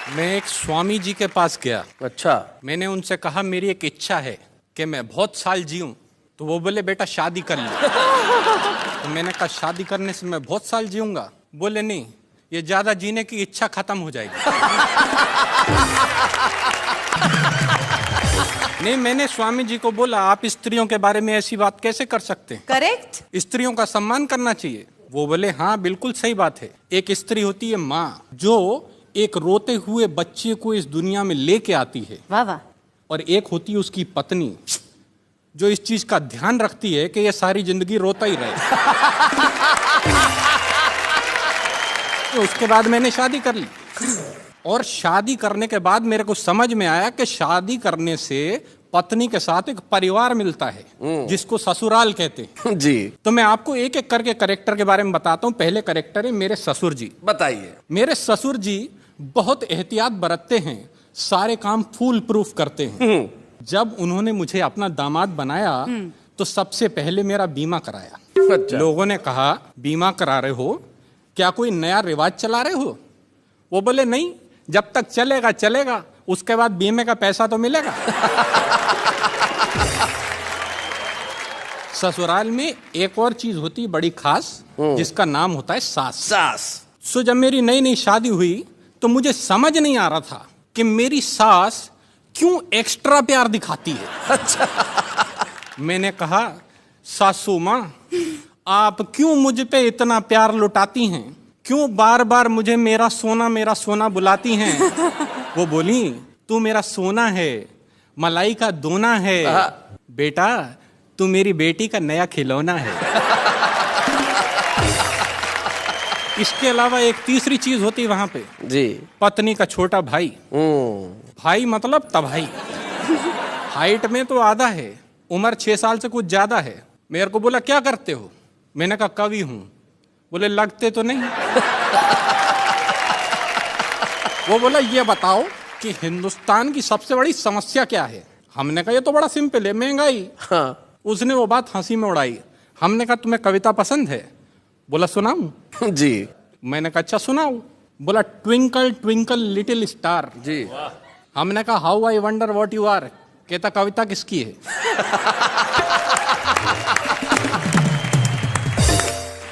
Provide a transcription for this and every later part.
मैं एक स्वामी जी के पास गया। अच्छा। मैंने उनसे कहा मेरी एक इच्छा है कि मैं बहुत साल जीऊं। तो वो बोले बेटा शादी कर ले। तो मैंने कहा शादी करने से मैं बहुत साल जीऊंगा? बोले नहीं, ये ज्यादा जीने की इच्छा खत्म हो जाएगी। नहीं, मैंने स्वामी जी को बोला आप स्त्रियों के बारे में ऐसी बात कैसे कर सकते हैं? करेक्ट। स्त्रियों का सम्मान करना चाहिए। वो बोले हाँ बिल्कुल सही बात है। एक स्त्री होती है माँ, जो एक रोते हुए बच्चे को इस दुनिया में लेके आती है। वाह वाह। और एक होती है उसकी पत्नी, जो इस चीज का ध्यान रखती है कि ये सारी जिंदगी रोता ही रहे। तो उसके बाद मैंने शादी कर ली। और शादी करने के बाद मेरे को समझ में आया कि शादी करने से पत्नी के साथ एक परिवार मिलता है जिसको ससुराल कहते हैं। जी। तो मैं आपको एक एक करके कैरेक्टर के बारे में बताता हूँ। पहले कैरेक्टर है मेरे ससुर जी। बताइए। मेरे ससुर जी बहुत एहतियात बरतते हैं, सारे काम फूल प्रूफ करते हैं। जब उन्होंने मुझे अपना दामाद बनाया तो सबसे पहले मेरा बीमा कराया। अच्छा। लोगों ने कहा बीमा करा रहे हो, क्या कोई नया रिवाज चला रहे हो? वो बोले नहीं, जब तक चलेगा चलेगा, उसके बाद बीमे का पैसा तो मिलेगा। ससुराल में एक और चीज होती बड़ी खास, जिसका नाम होता है सास। सास। सो जब मेरी नई नई शादी हुई तो मुझे समझ नहीं आ रहा था कि मेरी सास क्यों एक्स्ट्रा प्यार दिखाती है। अच्छा। मैंने कहा सासू माँ, आप क्यों मुझ पे इतना प्यार लुटाती हैं? क्यों बार बार मुझे मेरा सोना बुलाती हैं? वो बोली तू मेरा सोना है, मलाई का दोना है, बेटा तू मेरी बेटी का नया खिलौना है। इसके अलावा एक तीसरी चीज होती वहां पे जी। पत्नी का छोटा भाई। भाई मतलब तभाई। हाइट में तो आधा है, उम्र 6 साल से कुछ ज्यादा है। मेरे को बोला क्या करते हो? मैंने कहा कवि हूं। बोले लगते तो नहीं। वो बोला ये बताओ कि हिंदुस्तान की सबसे बड़ी समस्या क्या है? हमने कहा ये तो बड़ा सिंपल है, महंगाई। हाँ। उसने वो बात हंसी में उड़ाई। हमने कहा तुम्हें कविता पसंद है? बोला सुनाऊं? जी। मैंने कहा अच्छा सुनाओ। बोला ट्विंकल ट्विंकल लिटिल स्टार। जी। हमने कहा how I wonder what you are. कहता कविता किसकी है?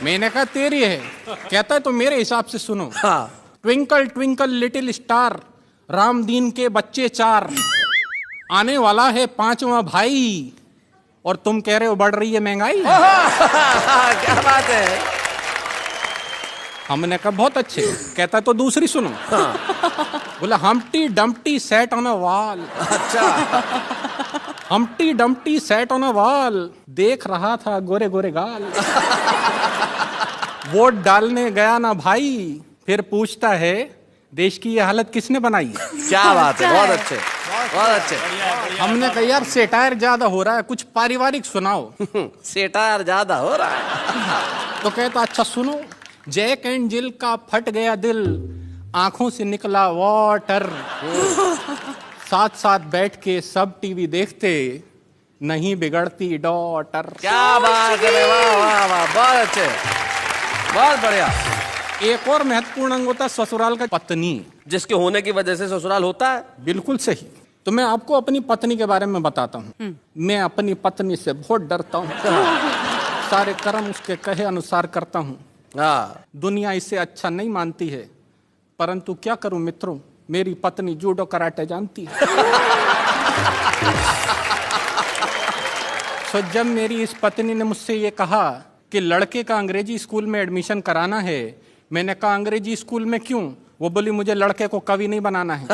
मैंने कहा तेरी है। कहता है तो मेरे हिसाब से सुनो। हाँ। Twinkle twinkle little star, Ram दीन के बच्चे 4, आने वाला है 5वां भाई, और तुम कह रहे हो बढ़ रही है महंगाई। क्या बात है। हमने कहा बहुत अच्छे। कहता तो दूसरी सुनो। बोला Humpty Dumpty sat on a wall. अच्छा। Humpty Dumpty sat on a wall, देख रहा था गोरे गोरे गाल। वोट डालने गया ना भाई, फिर पूछता है देश की ये हालत किसने बनाई? क्या बात है, बहुत अच्छे, बहुत अच्छे। हमने कहा यार सेटायर ज्यादा हो रहा है, कुछ पारिवारिक सुनाओ। सेटायर ज्यादा हो रहा है। तो कहता अच्छा सुनो, जैक एंड जिल का फट गया दिल, आंखों से निकला वाटर, साथ साथ बैठ के सब टीवी देखते, नहीं बिगड़ती डॉटर। क्या बात है, वाह वाह वाह, बहुत अच्छे, बहुत बढ़िया। एक और महत्वपूर्ण अंग होता है ससुराल का पत्नी, जिसके होने की वजह से ससुराल होता है। बिल्कुल सही। तो मैं आपको अपनी पत्नी के बारे में बताता हूँ। मैं अपनी पत्नी से बहुत डरता हूँ। सारे कर्म उसके कहे अनुसार करता हूँ। हाँ। दुनिया इसे अच्छा नहीं मानती है, परंतु क्या करूं मित्रों, मेरी पत्नी जूडो कराटे जानती है। तो जब मेरी इस पत्नी ने मुझसे ये कहा कि लड़के का अंग्रेजी स्कूल में एडमिशन कराना है, मैंने कहा अंग्रेजी स्कूल में क्यों? वो बोली मुझे लड़के को कवि नहीं बनाना है।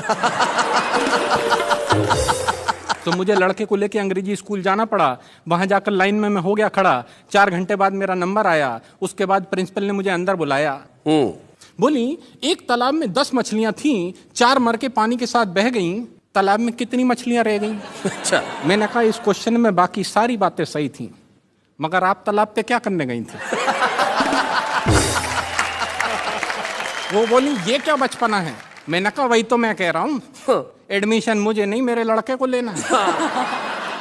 तो मुझे लड़के को लेके अंग्रेजी स्कूल जाना पड़ा। वहां जाकर लाइन में मैं हो गया खड़ा। 4 घंटे बाद मेरा नंबर आया। उसके बाद प्रिंसिपल ने मुझे अंदर बुलाया। बोली एक तालाब में 10 मछलियां थीं, 4 मर के पानी के साथ बह गईं, तालाब में कितनी मछलियां रह गईं? अच्छा। मैंने कहा इस क्वेश्चन में बाकी सारी बातें सही थीं, मगर आप तालाब पे क्या करने गई थी? वो बोली ये क्या बचपना है? मैंने कहा वही तो मैं कह रहा हूँ, एडमिशन मुझे नहीं मेरे लड़के को लेना है।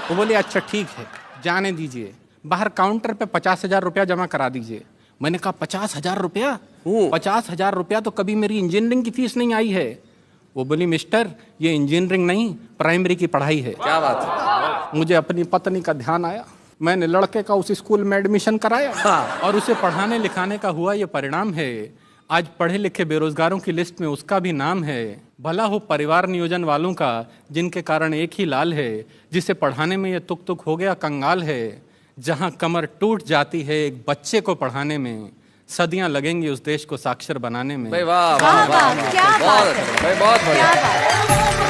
वो बोली अच्छा ठीक है, जाने दीजिए, बाहर काउंटर पे 50,000 रुपया जमा करा दीजिए। मैंने कहा 50,000 रुपया? 50,000 रुपया तो कभी मेरी इंजीनियरिंग की फीस नहीं आई है। वो बोली मिस्टर ये इंजीनियरिंग नहीं प्राइमरी की पढ़ाई है। क्या बात है। मुझे अपनी पत्नी का ध्यान आया, मैंने लड़के का उस स्कूल में एडमिशन कराया हाँ। और उसे पढ़ाने लिखाने का हुआ ये परिणाम है। आज पढ़े लिखे बेरोजगारों की लिस्ट में उसका भी नाम है। भला हो परिवार नियोजन वालों का जिनके कारण एक ही लाल है, जिसे पढ़ाने में ये तुक तुक हो गया कंगाल है। जहां कमर टूट जाती है एक बच्चे को पढ़ाने में, सदियां लगेंगी उस देश को साक्षर बनाने में। भाई वाह क्या वाह वाह बात, क्या बहुत बात है। भाई बहुत बढ़िया। क्या बात।